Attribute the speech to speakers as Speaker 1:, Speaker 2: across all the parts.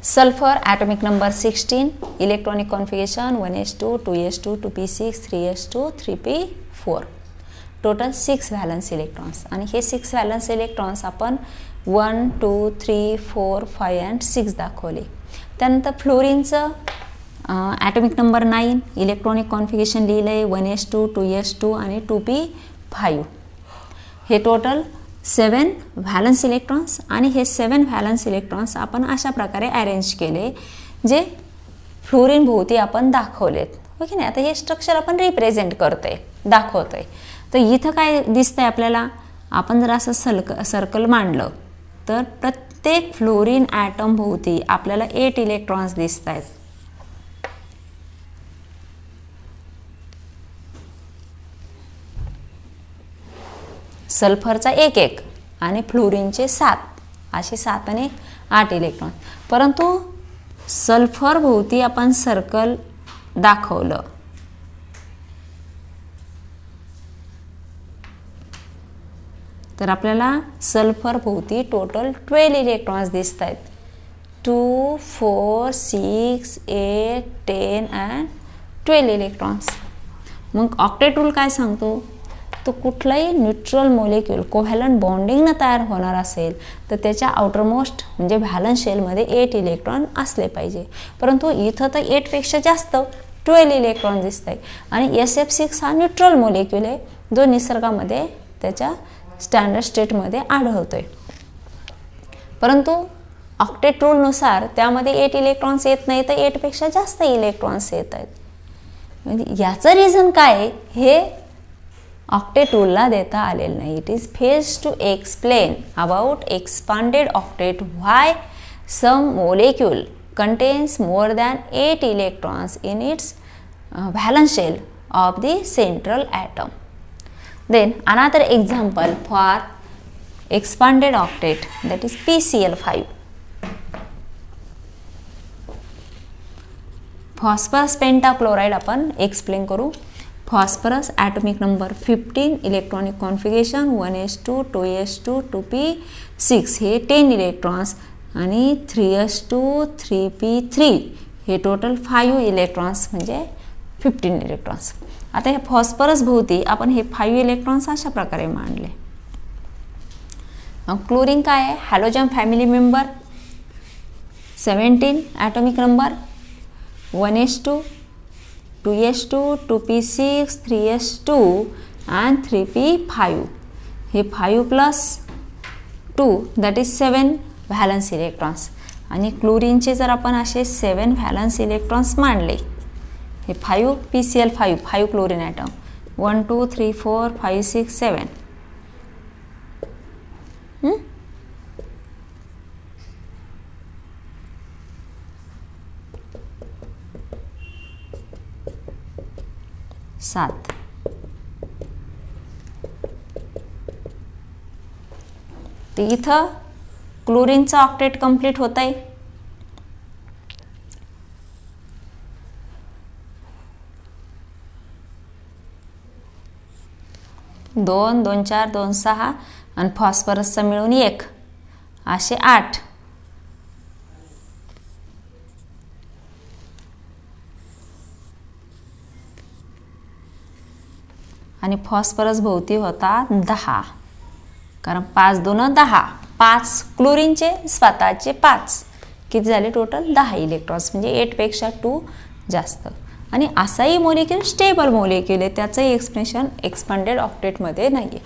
Speaker 1: Sulfur atomic number 16, electronic configuration 1s2, 2s2, 2p6, 3s2, 3p4. Total 6 valence electrons आणि हे 6 valence electrons आपण 1, 2, 3, 4, 5 and 6 दाखवले. त्यानंतर फ्लोरीनचं atomic number 9, electronic configuration लिहिलं आहे 1s2, 2s2 आणि 2p5. हे टोटल 7 व्हॅलन्स इलेक्ट्रॉन्स आणि हे 7 व्हॅलन्स इलेक्ट्रॉन्स आपण अशा प्रकारे अरेंज केले जे फ्लोरीन भोवती आपण दाखवलेत. ओके नाही. आता हे स्ट्रक्चर आपण रिप्रेझेंट करतोय, दाखवतोय. तर इथं काय दिसतंय आपल्याला, आपण जर असं सर्कल मांडलं तर प्रत्येक फ्लोरीन ॲटम भोवती आपल्याला 8 इलेक्ट्रॉन्स दिसत आहेत. सल्फरचा 1 आणि फ्लोरीनचे 7, असे 7 आणि 8 इलेक्ट्रॉन. परंतु सल्फर भोवती आपण सर्कल दाखवलं तर आपल्याला सल्फर भोवती टोटल 12 इलेक्ट्रॉन्स दिसत आहेत. 2, 4, 6, 8, 10 and 12 इलेक्ट्रॉन्स. मग ऑक्टेट रूल काय सांगतो, तो कुठलाही न्यूट्रल मॉलिक्यूल कोव्हॅलंट बॉन्डिंगनं तयार होणार असेल तर त्याच्या आउटरमोस्ट म्हणजे व्हॅलन्स शेलमध्ये 8 इलेक्ट्रॉन असले पाहिजे. परंतु इथं तर 8पेक्षा जास्त 12 इलेक्ट्रॉन दिसत आहे. आणि SF6 हा न्यूट्रल मॉलिक्यूल आहे जो निसर्गामध्ये त्याच्या स्टँडर्ड स्टेटमध्ये आढळतोय. परंतु ऑक्टेट रूलनुसार त्यामध्ये 8 इलेक्ट्रॉन्स येत नाही तर 8पेक्षा जास्त इलेक्ट्रॉन्स येत आहेत. म्हणजे याचं रिझन काय हे ऑक्टेट रूलला देता आलेलं नाही. It is phase to explain about expanded octet why some molecule contains more than 8 electrons in its valence shell of the central atom. Then another example for expanded octet, that is PCl5. Phosphorus pentachloride आपण explain करू. Phosphorus atomic number 15, electronic configuration 1s2, 2s2, 2p6 हे 10 electrons आणि 3s2, 3p3 हे total 5 electrons म्हणजे 15 electrons. आता हे phosphorus भोवती आपण हे 5 इलेक्ट्रॉन्स अशा प्रकारे मांडले. क्लोरीन काय आहे, halogen family member 17 atomic number 1s2, 2s2, 2p6, 3s2 and 3p5 हे 5 plus 2 that is 7 valence electrons. आणि क्लोरीनचे जर आपण असे 7 व्हॅलन्स इलेक्ट्रॉन्स मांडले, हे 5 PCl5 5 क्लोरीन ॲटम 1, 2, 3, 4, 5, 6, 7 7. तर इथं क्लोरीनचं ऑक्टेट कंप्लीट होत आहे. दोन 2, 4, 2, 6 आणि फॉस्फरसचं मिळून 1 असे 8. आणि फॉस्फरस भोवती होता 10, कारण 5, 2, 10 5 क्लोरीनचे स्वतःचे 5 किती झाले टोटल 10 इलेक्ट्रॉन्स म्हणजे 8पेक्षा 2 जास्त. आणि असाही मॉलिक्यूल स्टेबल मॉलिक्यूल आहे, त्याचंही एक्सप्रेशन एक्सपांडेड ऑक्टेटमध्ये नाही आहे.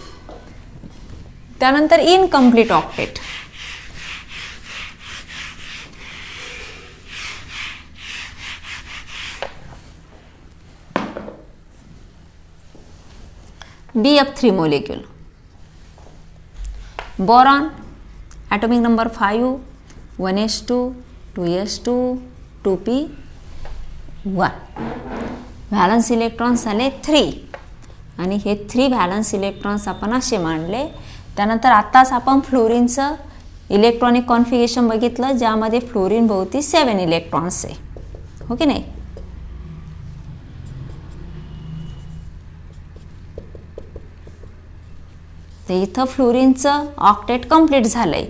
Speaker 1: त्यानंतर incomplete octet. BF3 molecule. Boron atomic number 5, 1s2, 2s2, 2p1. Valence electrons आले 3 आणि हे 3 व्हॅलन्स इलेक्ट्रॉन्स आपण असे मांडले. त्यानंतर आत्ताच आपण फ्लोरीनचं इलेक्ट्रॉनिक कॉन्फिगरेशन बघितलं ज्यामध्ये फ्लोरीन भोवती 7 इलेक्ट्रॉन्स आहे, हो की नाही. तर इथं फ्लोरीनचं ऑक्टेट कंप्लीट झालंय,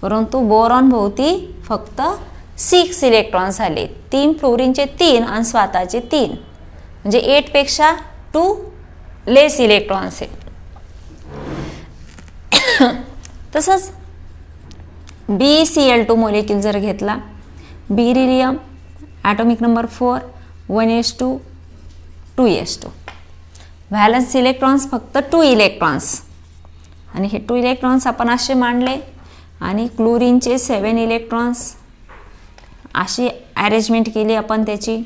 Speaker 1: परंतु बोरॉन भोवती फक्त 6 इलेक्ट्रॉन्स झाले. 3 फ्लोरीनचे 3 आणि स्वतःचे 3, म्हणजे 8 पेक्षा 2 लेस इलेक्ट्रॉन्स आहेत. तसंच BeCl2 मोलेक्यूल जर घेतला, beryllium atomic number 4, 1s2 2s2. Valence electrons फक्त 2 इलेक्ट्रॉन्स, आणि हे 2 इलेक्ट्रॉन्स आपण असे मांडले, आणि क्लोरीनचे 7 इलेक्ट्रॉन्स अशी अरेंजमेंट केली आपण त्याची.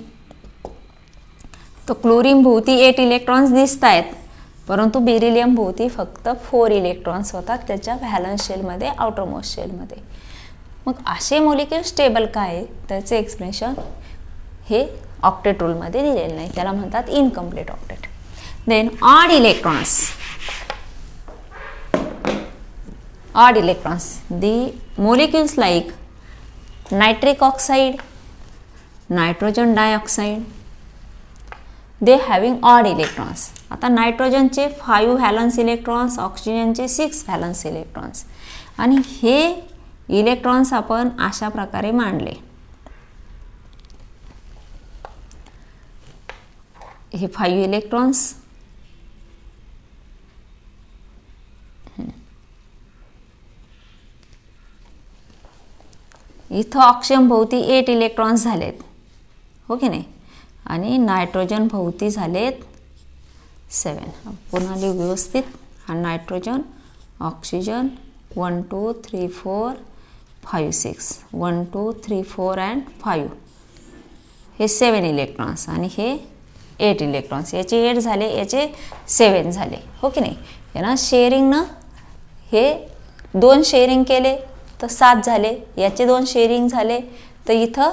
Speaker 1: तर क्लोरीन भोवती 8 इलेक्ट्रॉन्स दिसत आहेत, परंतु बेरिलियम भोवती फक्त 4 इलेक्ट्रॉन्स होतात त्याच्या व्हॅलन्स शेलमध्ये, आउटरमोस्ट शेलमध्ये. मग असे मोलिक्यूल स्टेबल काय आहे त्याचे एक्सप्लेनेशन हे ऑक्टेट रूलमध्ये दिलेलं नाही, त्याला म्हणतात incomplete octet. Then odd electrons. Odd electrons, the molecules like nitric oxide, nitrogen dioxide, they having odd electrons. आता नायट्रोजनचे 5 व्हॅलन्स इलेक्ट्रॉन्स, ऑक्सिजनचे 6 व्हॅलन्स इलेक्ट्रॉन्स, आणि हे इलेक्ट्रॉन्स आपण अशा प्रकारे मांडले. हे 5 इलेक्ट्रॉन्स, इथं ऑक्सिजन भोवती 8 इलेक्ट्रॉन्स झालेत, हो की नाही, आणि नायट्रोजन भोवती झालेत 7. पुन्हा लिहू व्यवस्थित. हा नायट्रोजन, ऑक्सिजन 1 2 3 4 5 6, 1 2 3 4 अँड 5, हे 7 इलेक्ट्रॉन्स, आणि हे 8 इलेक्ट्रॉन्स. याचे 8 झाले, याचे 7 झाले, हो की नाही. यांना शेअरिंगनं हे 2 शेअरिंग केले तर 7 झाले, याचे 2 शेअरिंग झाले तर इथं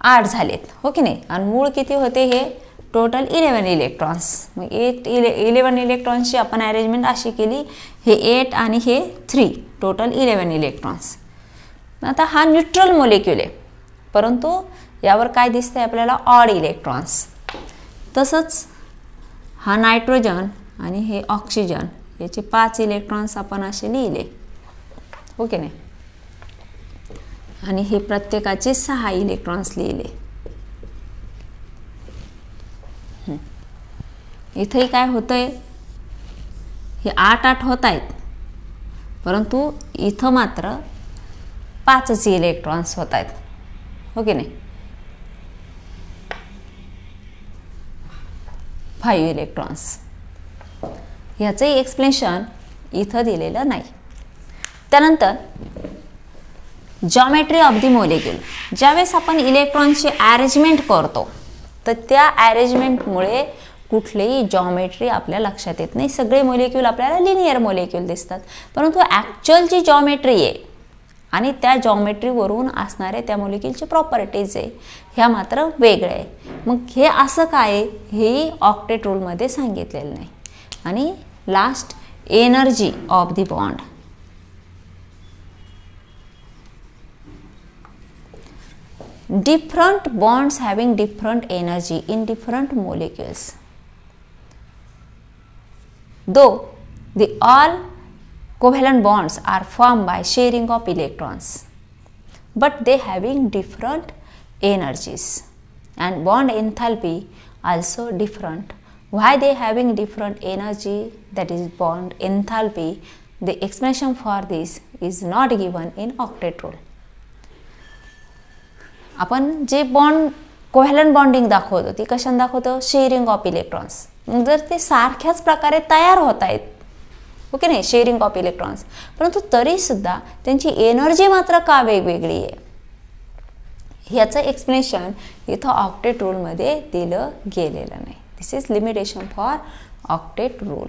Speaker 1: 8 झालेत, हो की नाही. आणि मूळ किती होते हे टोटल 11 इलेक्ट्रॉन्स. मग 11 इलेक्ट्रॉन्सची आपण अरेंजमेंट अशी केली, हे 8 आणि हे 3, टोटल 11 इलेक्ट्रॉन्स. आता हा न्यूट्रल मोलेक्यूल आहे, परंतु यावर काय दिसतंय आपल्याला, ऑड इलेक्ट्रॉन्स. तसंच हा नायट्रोजन आणि हे ऑक्सिजन, याचे 5 इलेक्ट्रॉन्स आपण असे लिहिले, हो की नाही. आणि हे प्रत्येकाचे 6 इलेक्ट्रॉन्स लिहिले. इथेही काय होतंय, हे 8 होत आहेत, परंतु इथं मात्र 5च इलेक्ट्रॉन्स होत आहेत, हो की नाही. 5 इलेक्ट्रॉन्स. ह्याचंही एक्सप्लेनेशन इथं दिलेलं नाही. त्यानंतर जॉमेट्री ऑफ द मोलेक्यूल. ज्यावेळेस आपण इलेक्ट्रॉनची अरेंजमेंट करतो तर त्या अरेंजमेंटमुळे कुठलीही जॉमेट्री आपल्या लक्षात येत नाही. सगळे मोलेक्यूल आपल्याला लिनियर मोलेक्यूल दिसतात, परंतु ॲक्च्युअल जी जॉमेट्री आहे आणि त्या जॉमेट्रीवरून असणारे त्या मोलेक्यूलचे प्रॉपर्टीज आहे ह्या मात्र वेगळे आहे. मग हे असं काय हे ऑक्टेट रूलमध्ये सांगितलेलं नाही. आणि last, energy of the bond. Different bonds having different energy in different molecules. Though the all covalent bonds are formed by sharing of electrons, but they having different energies and bond enthalpy also different. Why they having different energy, that is bond enthalpy, the explanation for this is not given in octet rule. आपण जे bond covalent bonding दाखवतो ती कशाने दाखवतो, sharing of electrons. मग जर ते सारख्याच प्रकारे तयार होत आहेत, ओके नाही, शेअरिंग ऑफ इलेक्ट्रॉन्स, परंतु तरीसुद्धा त्यांची एनर्जी मात्र का वेगवेगळी आहे, ह्याचं एक्सप्लेनेशन इथं ऑक्टेट रूलमध्ये दिलं गेलेलं नाही. This is limitation for octet rule.